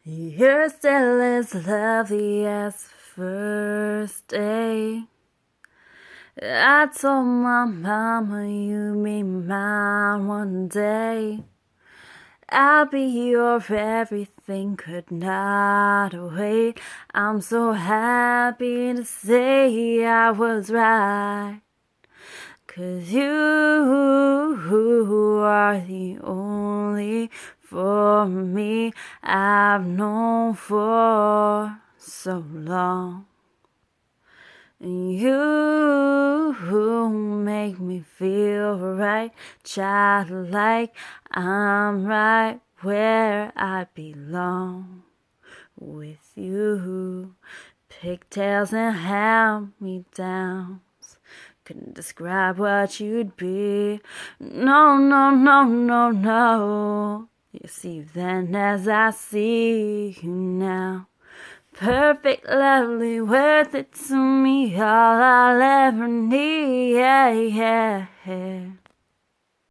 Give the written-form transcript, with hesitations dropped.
You're still as lovely as first day. I told my mama you'd be mine one day. I'll be your everything, could not wait. I'm so happy to say I was right. 'Cause you are the only for me I've known for so long. And you make me feel right, childlike. I'm right where I belong with you. Pigtails and hand-me-downs couldn't describe what you'd be. No, no, no, no, no. You see then as I see you now. Perfect, lovely, worth it to me, all I'll ever need. Yeah, yeah, yeah.